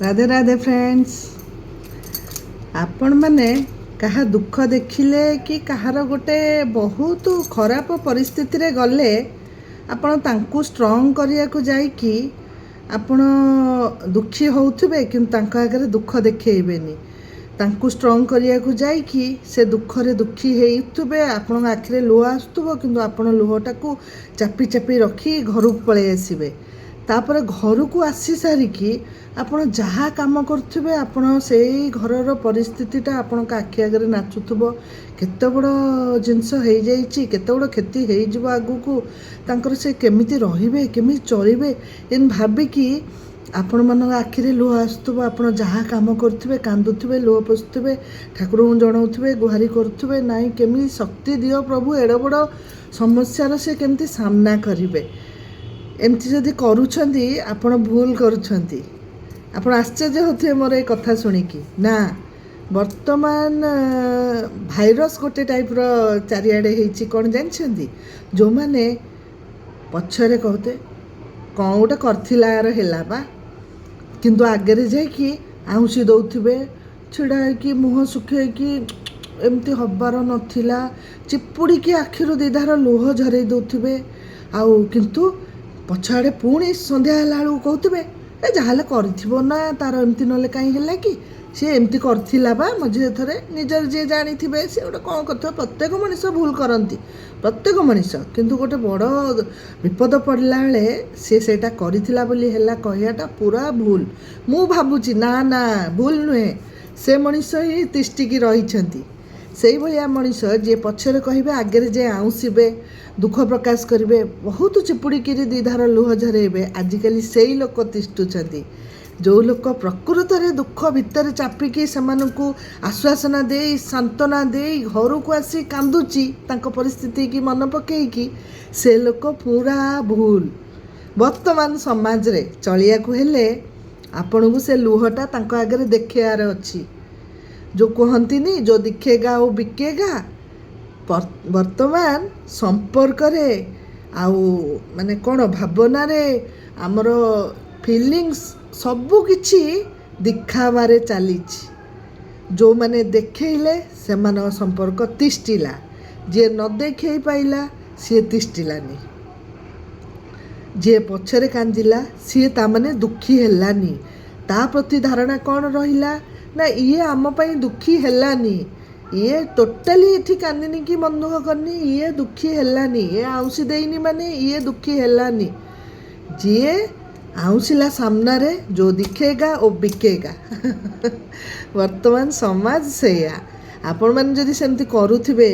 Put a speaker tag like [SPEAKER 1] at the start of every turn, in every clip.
[SPEAKER 1] Radhe Radhe friends. आपण मैंने कहा दुख देखिले कि कहार गोटे बहुत खराब परिस्थिति रे गले आपण तांकु स्ट्रॉंग करिया को जाई कि आपण दुखी होउथिबे किंतु तांका आगे दुख देखेइबेनी। तांकु स्ट्रॉंग करिया को जाई कि से दुख रे दुखी हेइथुबे, आपण आखिरे लुह आसुथबो किंतु आपण लुहटाकू चापी चापी रखी घर पळे आसीबे। तापर घर को आसी सारिकी आपण जहाँ काम करुवे आपण से घर परिस्थितिटा आपण आखि आगे नाचुथब। केते बड़ जिनस हो जाइए, केते बड़ क्षति हो आगु को तांकर से केमिति रहिबे केमिति चलिबे इन भाबिकी आपण मान आखिरे लुह आसुथब। आपण जहाँ काम करुवे कांदुवे लुह पोषुवे ठाकुर को जनाऊे गुहारी करुवे नाई केमी शक्ति दियो प्रभु एड़ बड़ समस्यार से केमिति सामना करिवे। एमती जदि करुछंती आपण भूल करुछंती। आपण आश्चर्य होते मोर ए कथा शुणिकी ना। वर्तमान भाइरस गोटे टाइप रो चारिआडे हेछि कोन जानछंती। जो माने पछरे कहते कौन गोटे करथिला यार हेला बा किंतु आगे रे जाई कि आउसी दउथिबे छिड़ा कि मुह सुखे कि एमती हबार नथिला चिपुड़ी कि आखिरु दिधार लुह झरे दउथिबे। आउ किंतु पछाड़े पुणी संध्या है कहते ए जहाँ कर ना तार एमती ना कहीं है कि सी एमती करथिला बा मझे थरे निजर जी जानी सी गोटे कौन कर प्रत्येक मनीष भूल करती प्रत्येक मनीष किंतु गोटे बड़ विपद पड़ला बेले सी सेटा करिथिला बोली हैला कहियाटा पूरा भूल। मु भाबुची ना ना भूल नुहे से मनीष ही तिष्टिकी रहिछंती। से भाया मनीष जी पछरे कहे आगे जे आउसीबे दुख प्रकाश करेंगे बहुत चिपुड़ी दीधार लुह झरेबे आजिकल से लोक तिष्ठुंट। जो लोक प्रकृत में दुख भितर चापिकी से आश्वासना दे सांत्वना दे घर को आसी कांदुची परिस्थिति की मन पकईकी से लोक पूरा भूल। वर्तमान समाज रे चलिया को हेले आपन को से लुहटा तांको आगे देखार अच्छी। जो कहती जो दिखेगा वो बिकेगा। वर्तमान संपर्क रे आउ माने कौन भावना रे आमर फीलिंग्स सबू किछि दिखाबारे चली। जो माने देखेले से मान संपर्क तिष्टिला, जे न देखे पाइला सी तिष्टिलानी, जे पछरे कांदिला सी ता माने दुखी हेलानी। ता प्रति धारणा कौन रहिला ना ये आम पई दुखी हेलानी, ये टोटाली एठी कांदिनी कि मन दुख करनी, ये दुखी हेलानी, ये आउसी देनी माने ये दुखी हेलानी। जे आउसिला सामना रे जो दिखेगा वो बिकेगा। वर्तमान समाज सेया आपण मैंने जदि सेमती करुथिबे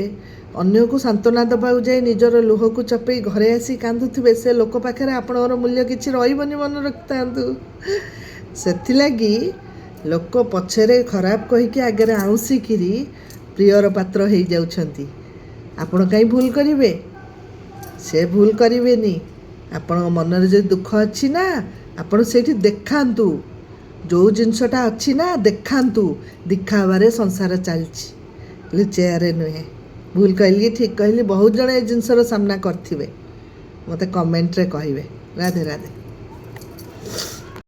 [SPEAKER 1] अन्य को सांत्वना दबा जाए निजर लुह को चपे घरे आसी कांदुथिबे से लोक पाखे आपणर मूल्य किछि रहिबनी मन रखिथांतु। सेथिलागी लोक पछरे खराब कहीकि आगे आउसिकिरी प्रियर पात्र हो जाउछंती। आपण कहीं भूल करिवे से भूल करिवेनी। आपण मनरे जो दुख अच्छी ना आपण सेठी देखांतु, जो जिनसटा अच्छी ना देखांतु। दिखाबारे संसार चलछि लुचेयारे नुहे। भूल कहली ठीक कहली बहुत जन ए जिनसर सामना करथिबे मते कमेंट रे कहिबे। राधे राधे।